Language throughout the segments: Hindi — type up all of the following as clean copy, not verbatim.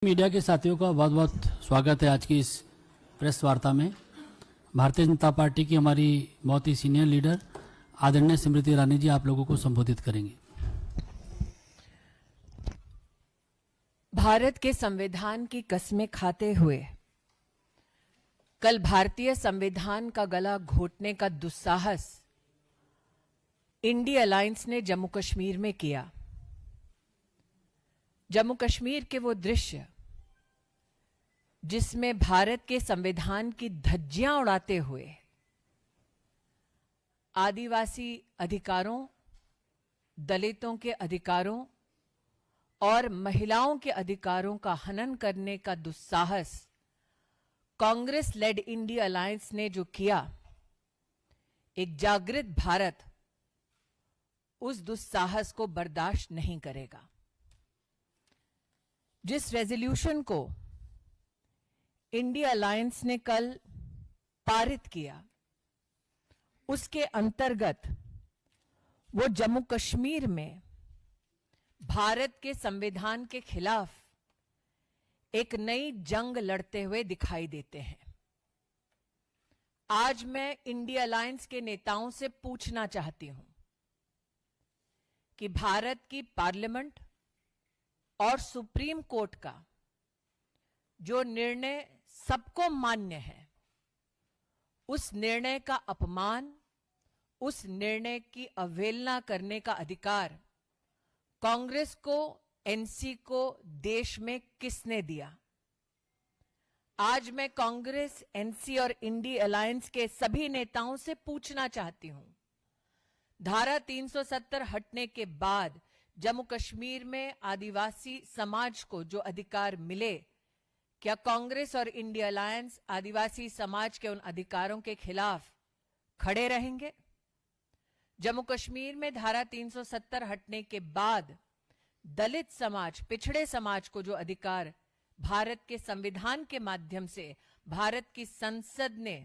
मीडिया के साथियों का बहुत बहुत स्वागत है आज की इस प्रेस वार्ता में। भारतीय जनता पार्टी की हमारी बहुत ही सीनियर लीडर आदरणीय स्मृति ईरानी जी आप लोगों को संबोधित करेंगे। भारत के संविधान की कस्में खाते हुए कल भारतीय संविधान का गला घोटने का दुस्साहस इंडी अलायंस ने जम्मू कश्मीर में किया। जम्मू कश्मीर के वो दृश्य जिसमें भारत के संविधान की धज्जियां उड़ाते हुए आदिवासी अधिकारों, दलितों के अधिकारों और महिलाओं के अधिकारों का हनन करने का दुस्साहस कांग्रेस लेड इंडी अलायंस ने जो किया, एक जागृत भारत उस दुस्साहस को बर्दाश्त नहीं करेगा। जिस रेजोल्यूशन को इंडिया अलायंस ने कल पारित किया, उसके अंतर्गत वो जम्मू कश्मीर में भारत के संविधान के खिलाफ एक नई जंग लड़ते हुए दिखाई देते हैं। आज मैं इंडिया अलायंस के नेताओं से पूछना चाहती हूं कि भारत की पार्लियामेंट और सुप्रीम कोर्ट का जो निर्णय सबको मान्य है, उस निर्णय का अपमान, उस निर्णय की अवहेलना करने का अधिकार कांग्रेस को, एनसी को देश में किसने दिया? आज मैं कांग्रेस, एनसी और इंडी अलायंस के सभी नेताओं से पूछना चाहती हूं, धारा 370 हटने के बाद जम्मू कश्मीर में आदिवासी समाज को जो अधिकार मिले, क्या कांग्रेस और इंडिया अलायंस आदिवासी समाज के उन अधिकारों के खिलाफ खड़े रहेंगे? जम्मू कश्मीर में धारा 370 हटने के बाद दलित समाज, पिछड़े समाज को जो अधिकार भारत के संविधान के माध्यम से भारत की संसद ने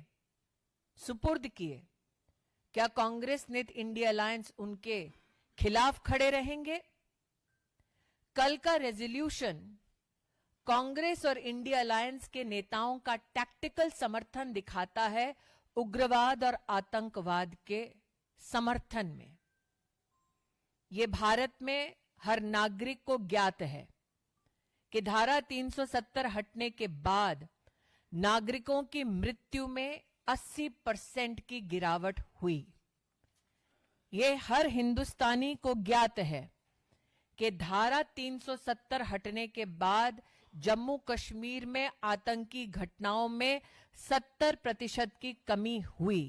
सुपुर्द किए, क्या कांग्रेस नेत इंडिया अलायंस उनके खिलाफ खड़े रहेंगे? कल का रेजोल्यूशन कांग्रेस और इंडिया अलायंस के नेताओं का टैक्टिकल समर्थन दिखाता है उग्रवाद और आतंकवाद के समर्थन में। यह भारत में हर नागरिक को ज्ञात है कि धारा 370 हटने के बाद नागरिकों की मृत्यु में 80% की गिरावट हुई। यह हर हिंदुस्तानी को ज्ञात है कि धारा 370 हटने के बाद जम्मू कश्मीर में आतंकी घटनाओं में 70% की कमी हुई।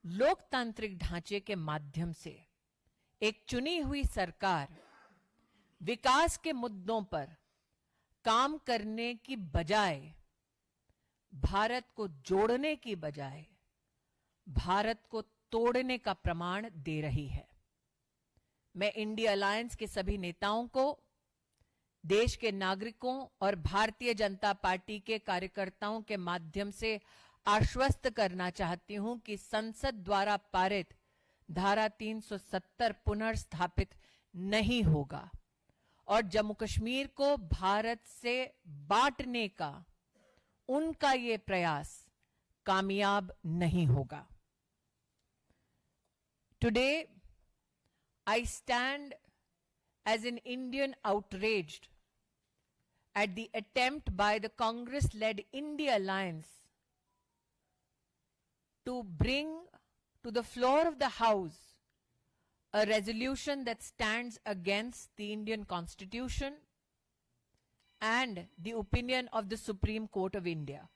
लोकतांत्रिक ढांचे के माध्यम से एक चुनी हुई सरकार विकास के मुद्दों पर काम करने की बजाय, भारत को जोड़ने की बजाय भारत को तोड़ने का प्रमाण दे रही है। मैं इंडिया अलायंस के सभी नेताओं को, देश के नागरिकों और भारतीय जनता पार्टी के कार्यकर्ताओं के माध्यम से आश्वस्त करना चाहती हूं कि संसद द्वारा पारित धारा 370 पुनर्स्थापित नहीं होगा और जम्मू कश्मीर को भारत से बांटने का उनका ये प्रयास कामयाब नहीं होगा। Today, I stand as an Indian outraged at the attempt by the Congress-led India Alliance to bring to the floor of the House a resolution that stands against the Indian Constitution and the opinion of the Supreme Court of India.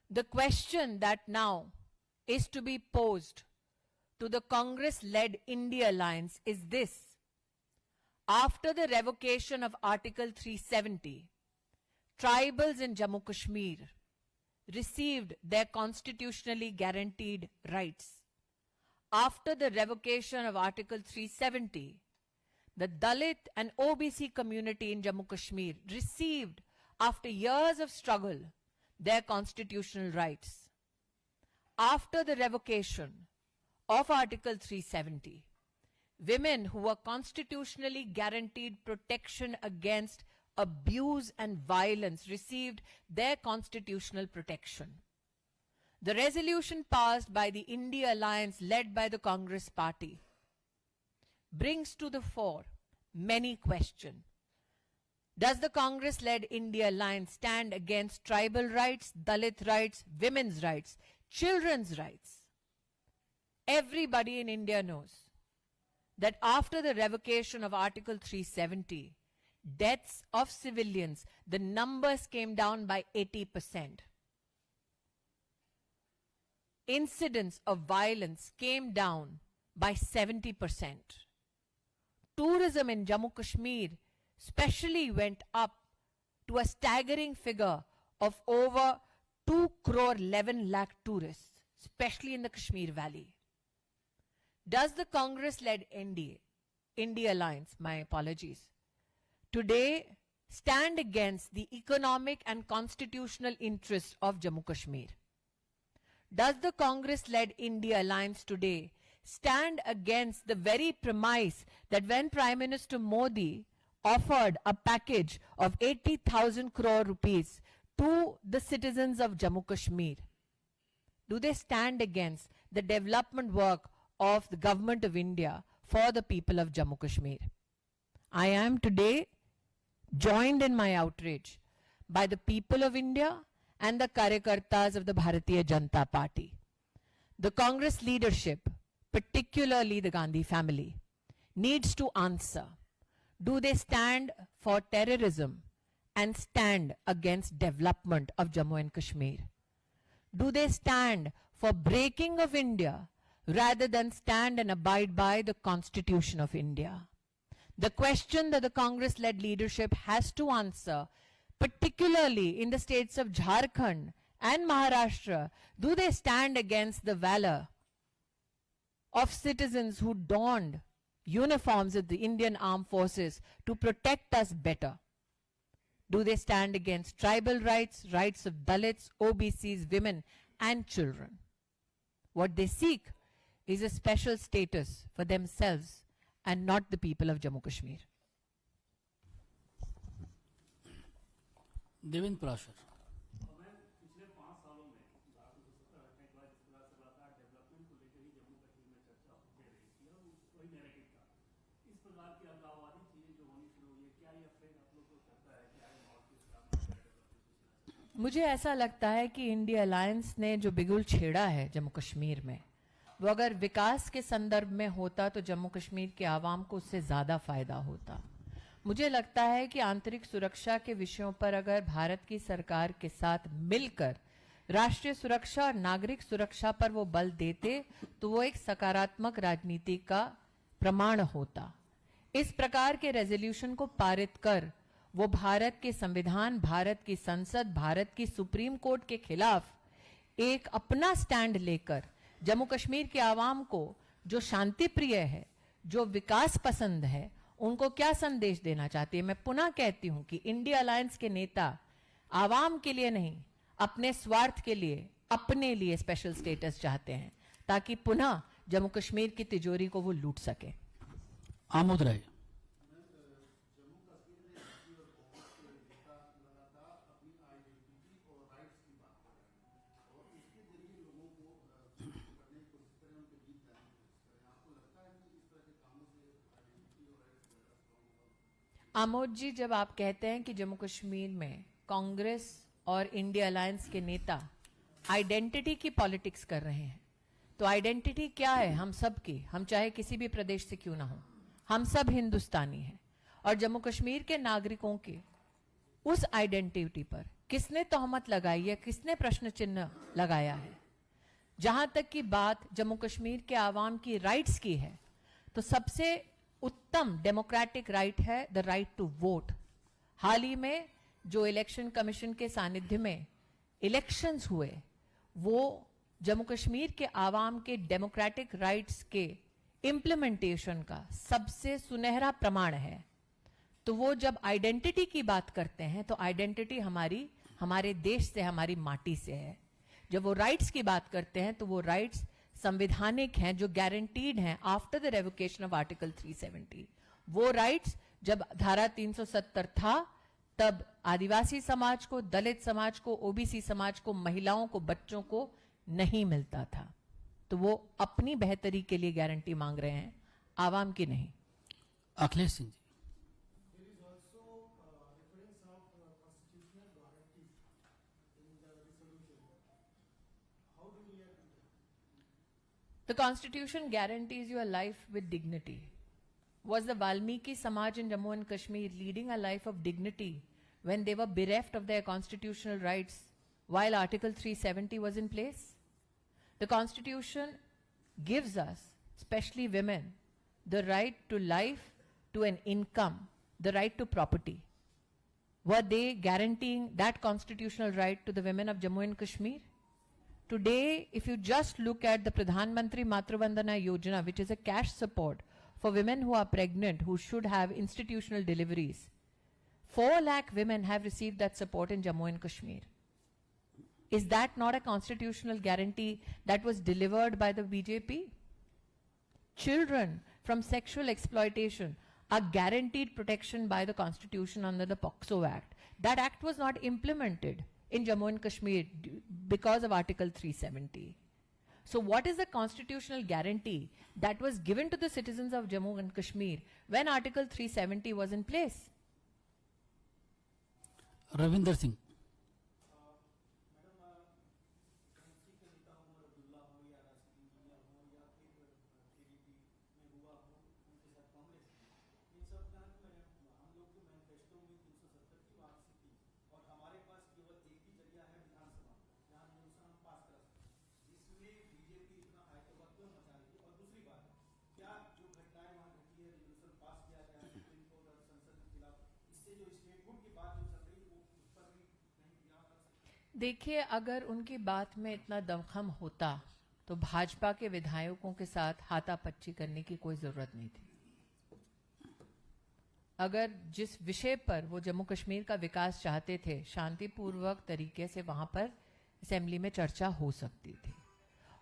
The question that now is to be posed to the Congress-led India Alliance is this: after the revocation of Article 370, tribals in Jammu Kashmir received their constitutionally guaranteed rights. After the revocation of Article 370, the Dalit and OBC community in Jammu Kashmir received, after years of struggle, their constitutional rights. After the revocation of Article 370, women who were constitutionally guaranteed protection against abuse and violence received their constitutional protection. The resolution passed by the India Alliance led by the Congress Party brings to the fore many questions. Does the Congress-led India Alliance stand against tribal rights, Dalit rights, women's rights, children's rights? Everybody in India knows that after the revocation of Article 370, deaths of civilians, the numbers came down by 80%. Incidents of violence came down by 70%. Tourism in Jammu Kashmir especially went up to a staggering figure of over 2 crore 11 lakh tourists, especially in the Kashmir Valley. Does the Congress-led India Alliance, my apologies, today stand against the economic and constitutional interests of Jammu Kashmir? Does the Congress-led India Alliance today stand against the very premise that when Prime Minister Modi offered a package of 80,000 crore rupees to the citizens of Jammu Kashmir, do they stand against the development work of the government of India for the people of Jammu Kashmir? I am today joined in my outrage by the people of India and the Karyakartas of the Bharatiya Janata Party. The Congress leadership, particularly the Gandhi family, needs to answer. Do they stand for terrorism and stand against development of Jammu and Kashmir? Do they stand for breaking of India rather than stand and abide by the Constitution of India? The question that the Congress-led leadership has to answer, particularly in the states of Jharkhand and Maharashtra, do they stand against the valor of citizens who donned uniforms of the Indian Armed Forces to protect us better? Do they stand against tribal rights, rights of Dalits, OBCs, women and children? What they seek is a special status for themselves and not the people of Jammu Kashmir. Devendra Parashar. पिछले 5 सालों में 2017 के बाद इसके बाद लगातार डेवलपमेंट को लेकर ही जम्मू कश्मीर में चर्चा होती रही थी और वही नैरेटिव था। इस प्रकार की अलगाववादी चीजें जो होनी शुरू हुई है, क्या ये अफेयर आप लोग को करता है कि आगे और किस काम? मुझे ऐसा लगता है कि इंडिया अलायंस ने जो बिगुल छेड़ा है जम्मू कश्मीर में, वो अगर विकास के संदर्भ में होता तो जम्मू कश्मीर के आवाम को उससे ज्यादा फायदा होता। मुझे लगता है कि आंतरिक सुरक्षा के विषयों पर अगर भारत की सरकार के साथ मिलकर राष्ट्रीय सुरक्षा और नागरिक सुरक्षा पर वो बल देते तो वो एक सकारात्मक राजनीति का प्रमाण होता। इस प्रकार के रेजोल्यूशन को पारित कर वो भारत के संविधान, भारत की संसद, भारत की सुप्रीम कोर्ट के खिलाफ एक अपना स्टैंड लेकर जम्मू कश्मीर के आवाम को, जो शांति प्रिय है, जो विकास पसंद है, उनको क्या संदेश देना चाहती है? मैं पुनः कहती हूं कि इंडिया अलायंस के नेता आवाम के लिए नहीं, अपने स्वार्थ के लिए, अपने लिए स्पेशल स्टेटस चाहते हैं ताकि पुनः जम्मू कश्मीर की तिजोरी को वो लूट सके। आमोद राय। आमोद जी, जब आप कहते हैं कि जम्मू कश्मीर में कांग्रेस और इंडिया अलायंस के नेता आइडेंटिटी की पॉलिटिक्स कर रहे हैं, तो आइडेंटिटी क्या है? हम सब की, हम चाहे किसी भी प्रदेश से क्यों ना हो, हम सब हिंदुस्तानी हैं। और जम्मू कश्मीर के नागरिकों के उस आइडेंटिटी पर किसने तोहमत लगाई है, किसने प्रश्न चिन्ह लगाया है? जहां तक की बात जम्मू कश्मीर के आवाम की राइट्स की है, तो सबसे उत्तम डेमोक्रेटिक राइट है द राइट टू वोट। हाल ही में जो इलेक्शन कमीशन के सानिध्य में इलेक्शंस हुए, वो जम्मू कश्मीर के आवाम के डेमोक्रेटिक राइट्स के इम्प्लीमेंटेशन का सबसे सुनहरा प्रमाण है। तो वो जब आइडेंटिटी की बात करते हैं तो आइडेंटिटी हमारी, हमारे देश से, हमारी माटी से है। जब वो राइट्स की बात करते हैं तो वो राइट्स संवैधानिक हैं, जो गारंटीड हैं after the revocation of article 370, वो राइट्स जब धारा 370 था तब आदिवासी समाज को, दलित समाज को, ओबीसी समाज को, महिलाओं को, बच्चों को नहीं मिलता था। तो वो अपनी बेहतरी के लिए गारंटी मांग रहे हैं, आवाम की नहीं। Akhilesh Singh ji. The Constitution guarantees you a life with dignity. Was the Valmiki Samaj in Jammu and Kashmir leading a life of dignity when they were bereft of their constitutional rights while Article 370 was in place? The Constitution gives us, especially women, the right to life, to an income, the right to property. Were they guaranteeing that constitutional right to the women of Jammu and Kashmir? Today, if you just look at the Pradhan Mantri Matru Vandana Yojana, which is a cash support for women who are pregnant, who should have institutional deliveries, 4 lakh women have received that support in Jammu and Kashmir. Is that not a constitutional guarantee that was delivered by the BJP? Children from sexual exploitation are guaranteed protection by the Constitution under the POCSO Act. That act was not implemented in Jammu and Kashmir because of Article 370. So what is the constitutional guarantee that was given to the citizens of Jammu and Kashmir when Article 370 was in place? Ravinder Singh. देखिए, अगर उनकी बात में इतना दमखम होता तो भाजपा के विधायकों के साथ हाथापच्ची करने की कोई जरूरत नहीं थी। अगर जिस विषय पर वो जम्मू कश्मीर का विकास चाहते थे, शांतिपूर्वक तरीके से वहां पर असेंबली में चर्चा हो सकती थी।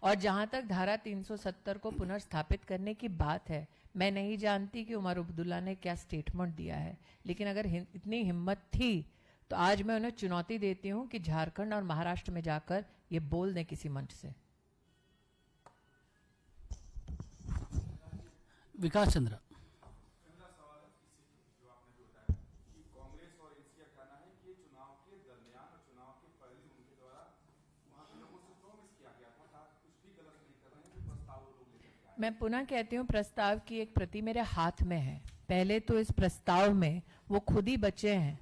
और जहां तक धारा 370 को पुनर्स्थापित करने की बात है, मैं नहीं जानती कि उमर अब्दुल्ला ने क्या स्टेटमेंट दिया है, लेकिन अगर इतनी हिम्मत थी तो आज मैं उन्हें चुनौती देती हूं कि झारखंड और महाराष्ट्र में जाकर ये बोल दें किसी मंच से। विकास चंद्र। मैं पुनः कहती हूँ, प्रस्ताव की एक प्रति मेरे हाथ में है। पहले तो इस प्रस्ताव में वो खुद ही बचे हैं।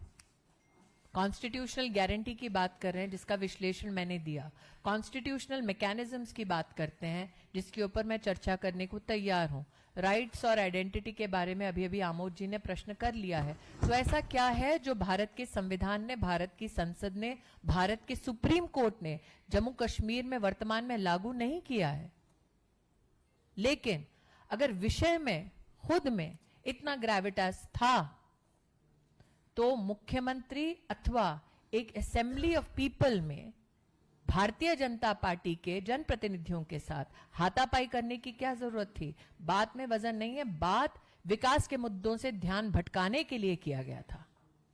कॉन्स्टिट्यूशनल गारंटी की बात कर रहे हैं, जिसका विश्लेषण मैंने दिया। कॉन्स्टिट्यूशनल मैकेनिज्म्स की बात करते हैं, जिसके ऊपर मैं चर्चा करने को तैयार हूं। राइट्स और आइडेंटिटी के बारे में अभी अभी आमोद जी ने प्रश्न कर लिया है। तो ऐसा क्या है जो भारत के संविधान ने, भारत की संसद ने, भारत के सुप्रीम कोर्ट ने जम्मू कश्मीर में वर्तमान में लागू नहीं किया है? लेकिन अगर विषय में खुद में इतना ग्रेविटास था तो मुख्यमंत्री अथवा एक असेंबली ऑफ पीपल में भारतीय जनता पार्टी के जनप्रतिनिधियों के साथ हाथापाई करने की क्या जरूरत थी? बात में वजन नहीं है, बात विकास के मुद्दों से ध्यान भटकाने के लिए किया गया था।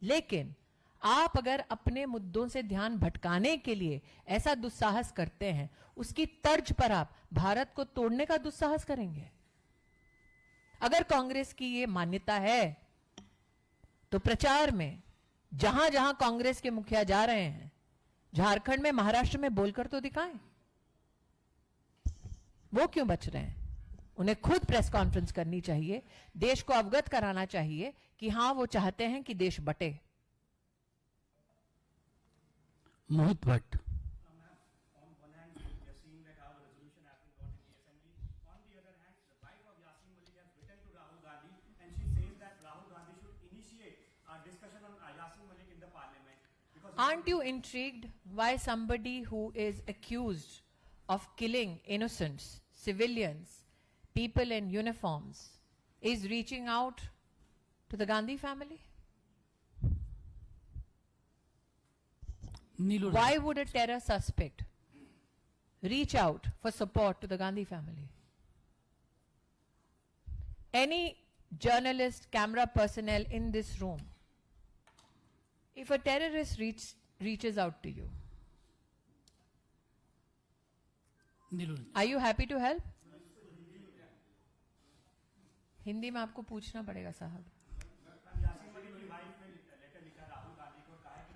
लेकिन आप अगर अपने मुद्दों से ध्यान भटकाने के लिए ऐसा दुस्साहस करते हैं, उसकी तर्ज पर आप भारत को तोड़ने का दुस्साहस करेंगे। अगर कांग्रेस की ये मान्यता है तो प्रचार में जहां जहां कांग्रेस के मुखिया जा रहे हैं, झारखंड में, महाराष्ट्र में बोलकर तो दिखाएं। वो क्यों बच रहे हैं? उन्हें खुद प्रेस कॉन्फ्रेंस करनी चाहिए, देश को अवगत कराना चाहिए कि हां वो चाहते हैं कि देश बटे। मोहित Bhatt. Aren't you intrigued why somebody who is accused of killing innocents, civilians, people in uniforms, is reaching out to the Gandhi family? Neelu. Why would a terror suspect reach out for support to the Gandhi family. Any journalist, camera personnel in this room, if a terrorist reaches out to you, Neelu are you happy to help? Hindi में आपको पूछना पड़ेगा साहब. यासीन मलिक की वाइफ ने लेटर लिखा राहुल गांधी को, कहा है कि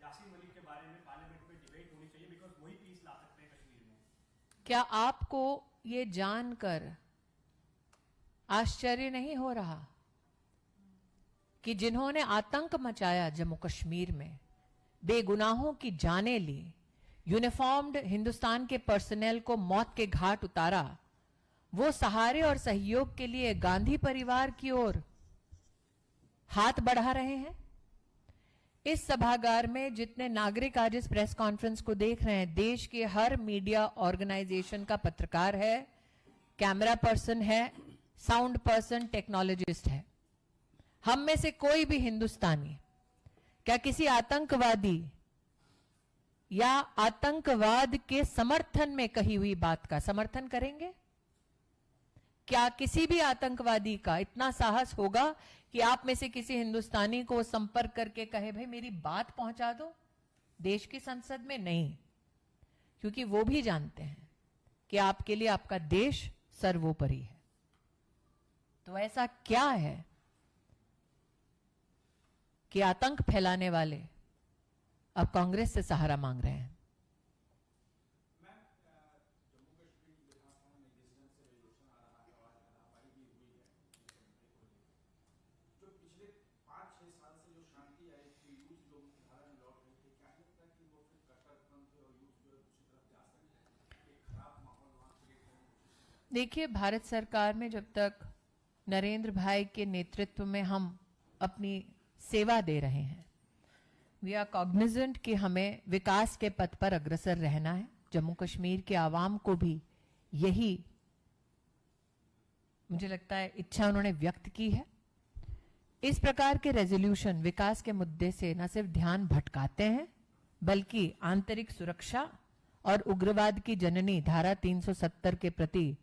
यासीन मलिक के बारे में पार्लियामेंट में डिबेट होनी चाहिए बिकॉज वही पीस ला सकते हैं कश्मीर में. क्या आपको ये जानकर आश्चर्य नहीं हो रहा कि जिन्होंने आतंक मचाया जम्मू कश्मीर में, बेगुनाहों की जानें ली, यूनिफॉर्म्ड हिंदुस्तान के पर्सनेल को मौत के घाट उतारा, वो सहारे और सहयोग के लिए गांधी परिवार की ओर हाथ बढ़ा रहे हैं? इस सभागार में जितने नागरिक आज इस प्रेस कॉन्फ्रेंस को देख रहे हैं, देश के हर मीडिया ऑर्गेनाइजेशन का पत्रकार है, कैमरा पर्सन है, साउंड पर्सन, टेक्नोलॉजिस्ट है. हम में से कोई भी हिंदुस्तानी क्या किसी आतंकवादी या आतंकवाद के समर्थन में कही हुई बात का समर्थन करेंगे? क्या किसी भी आतंकवादी का इतना साहस होगा कि आप में से किसी हिंदुस्तानी को संपर्क करके कहे भाई मेरी बात पहुंचा दो देश की संसद में? नहीं, क्योंकि वो भी जानते हैं कि आपके लिए आपका देश सर्वोपरि है. तो ऐसा क्या है कि आतंक फैलाने वाले अब कांग्रेस से सहारा मांग रहे हैं? देखिए, भारत सरकार में जब तक नरेंद्र भाई के नेतृत्व में हम अपनी सेवा दे रहे हैं, वी आर कॉग्निजेंट कि हमें विकास के पथ पर अग्रसर रहना है. जम्मू कश्मीर के आवाम को भी यही, मुझे लगता है, इच्छा उन्होंने व्यक्त की है. इस प्रकार के रेजोल्यूशन विकास के मुद्दे से न सिर्फ ध्यान भटकाते हैं बल्कि आंतरिक सुरक्षा और उग्रवाद की जननी धारा 370 के प्रति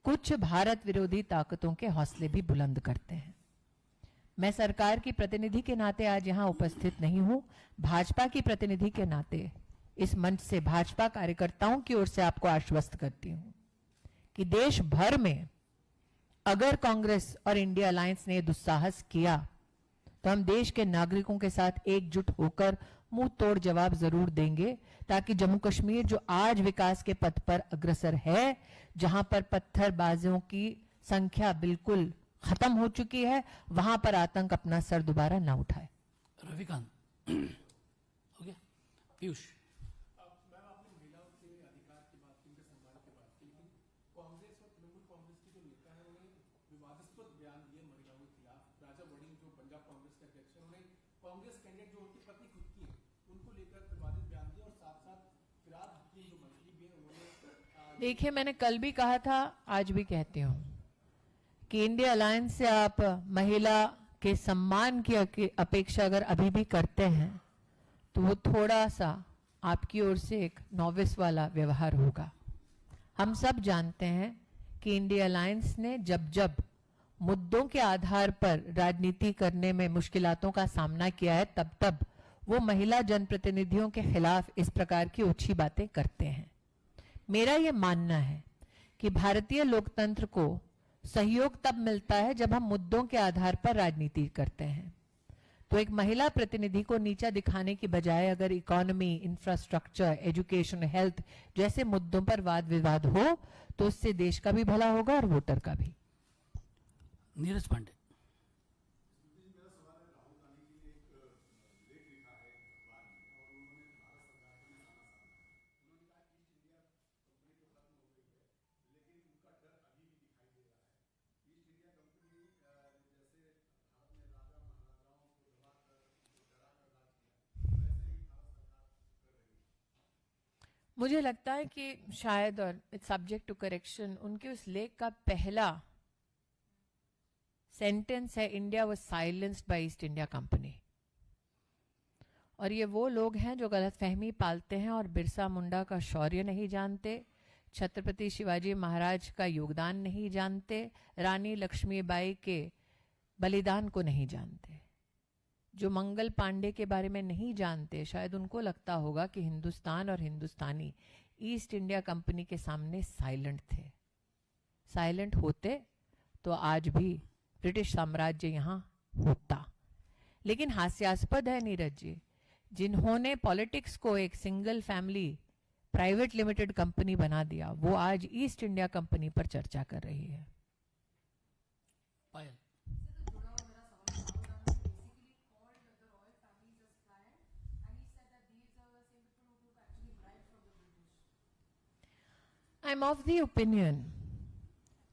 कुछ भारत विरोधी ताकतों के हौसले भी बुलंद करते हैं. मैं सरकार की प्रतिनिधि के नाते आज यहां उपस्थित नहीं हूं. भाजपा की प्रतिनिधि के नाते इस मंच से भाजपा कार्यकर्ताओं की ओर से आपको आश्वस्त करती हूं कि देश भर में अगर कांग्रेस और इंडिया अलायंस ने दुस्साहस किया तो हम देश के नागरिकों के साथ एकजुट होकर मुंह तोड़ जवाब जरूर देंगे, ताकि जम्मू कश्मीर जो आज विकास के पथ पर अग्रसर है, जहां पर पत्थरबाजों की संख्या बिल्कुल खत्म हो चुकी है, वहां पर आतंक अपना सर दोबारा ना उठाए. रविकांत हो गया. पीयूष. मैम, आपने महिलाओं के अधिकार की बात की, उनके सम्मान की बात की, लेकिन कांग्रेस और तृणमूल कांग्रेस के जो नेता है उन्होंने विवादास्पद बयान दिए महिलाओं के खिलाफ. राजा वड़िंग जो पंजाब कांग्रेस के अध्यक्ष हैं, उन्होंने कांग्रेस कैंडिडेट जो उनकी पत्नी खुद की है उनको लेकर विवादित बयान दिया और साथ साथ फिराद हकीम जो मंत्री भी है उन्होंने. देखिए, मैंने कल भी कहा था, आज भी कहती हूं कि इंडिया अलायंस से आप महिला के सम्मान की अपेक्षा अगर अभी भी करते हैं तो वो थोड़ा सा आपकी ओर से एक नॉविस वाला व्यवहार होगा. हम सब जानते हैं कि इंडिया अलायंस ने जब जब मुद्दों के आधार पर राजनीति करने में मुश्किलातों का सामना किया है, तब तब वो महिला जनप्रतिनिधियों के खिलाफ इस प्रकार की ओछी बातें करते हैं. मेरा ये मानना है कि भारतीय लोकतंत्र को सहयोग तब मिलता है जब हम मुद्दों के आधार पर राजनीति करते हैं. तो एक महिला प्रतिनिधि को नीचा दिखाने की बजाय अगर इकोनॉमी, इंफ्रास्ट्रक्चर, एजुकेशन, हेल्थ जैसे मुद्दों पर वाद विवाद हो तो उससे देश का भी भला होगा और वोटर का भी. नीरज पांडे. मुझे लगता है कि शायद, और इट्स सब्जेक्ट टू करेक्शन, उनके उस लेख का पहला सेंटेंस है India was silenced by East India Company. और ये वो लोग हैं जो गलतफहमी पालते हैं और बिरसा मुंडा का शौर्य नहीं जानते, छत्रपति शिवाजी महाराज का योगदान नहीं जानते, रानी लक्ष्मीबाई के बलिदान को नहीं जानते। जो मंगल पांडे के बारे में नहीं जानते, शायद उनको लगता होगा कि हिंदुस्तान और हिंदुस्तानी ईस्ट इंडिया कंपनी के सामने साइलेंट थे। साइलेंट होते तो आज भी ब्रिटिश साम्राज्य यहाँ होता। लेकिन हास्यास्पद है नीरज जी, जिन्होंने पॉलिटिक्स को एक single family private limited company बना दिया, वो आज ईस्ट इंडिया कंपनी पर चर्चा कर रही है। पायल, I'm of the opinion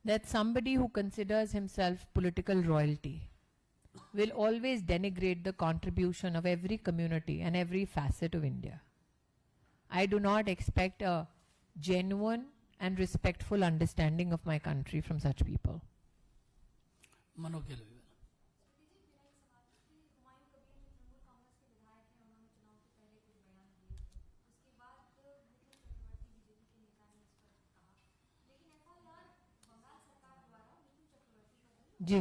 that somebody who considers himself political royalty will always denigrate the contribution of every community and every facet of India. I do not expect a genuine and respectful understanding of my country from such people. Manoj के लिए जी,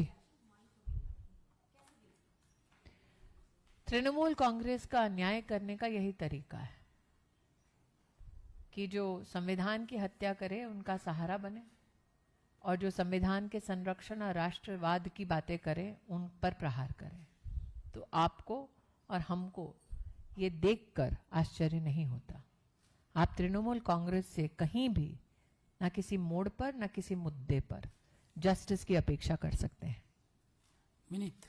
तृणमूल कांग्रेस का अन्याय करने का यही तरीका है कि जो संविधान की हत्या करे उनका सहारा बने, और जो संविधान के संरक्षण और राष्ट्रवाद की बातें करे उन पर प्रहार करे। तो आपको और हमको ये देखकर आश्चर्य नहीं होता। आप तृणमूल कांग्रेस से कहीं भी, ना किसी मोड़ पर, ना किसी मुद्दे पर जस्टिस की अपेक्षा कर सकते हैं। विनीत,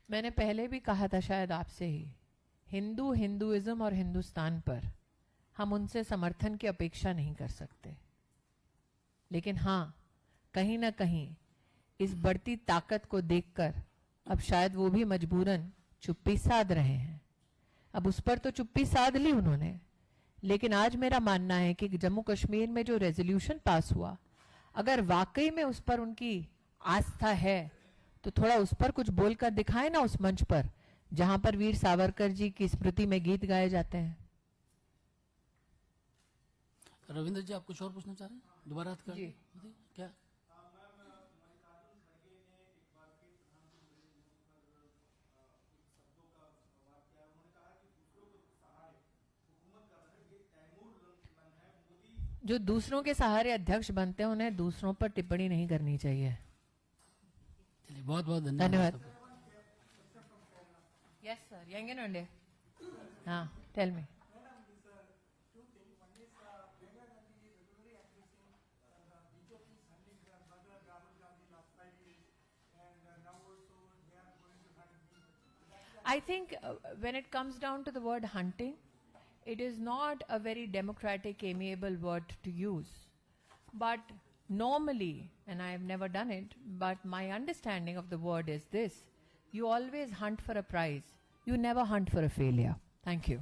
मैंने पहले भी कहा था शायद आपसे ही, हिंदुइज्म और हिंदुस्तान पर हम उनसे समर्थन की अपेक्षा नहीं कर सकते। लेकिन हाँ, कहीं ना कहीं इस बढ़ती ताकत को देखकर अब शायद वो भी मजबूरन चुप्पी साध रहे हैं। अब उस पर तो चुप्पी साध ली उन्होंने, लेकिन आज मेरा मानना है कि जम्मू कश्मीर में जो रेजोल्यूशन पास हुआ, अगर वाकई में उस पर उनकी आस्था है तो थोड़ा उस पर कुछ बोलकर दिखाए ना, उस मंच पर जहां पर वीर सावरकर जी की स्मृति में गीत गाए जाते हैं। रविंद्र जी, आप कुछ और पूछना चाह रहे हैं? दोबारा याद कर जी। बताइए, क्या? जो दूसरों के सहारे अध्यक्ष बनते हैं उन्हें दूसरों पर टिप्पणी नहीं करनी चाहिए। चलिए, बहुत बहुत धन्यवाद। धन्यवाद। यस सर, यंग एंड ओंडे। हाँ, tell me. I think when it comes down to the word hunting, it is not a very democratic, amiable word to use. But normally, and I have never done it, but my understanding of the word is this: you always hunt for a prize, you never hunt for a failure. Thank you.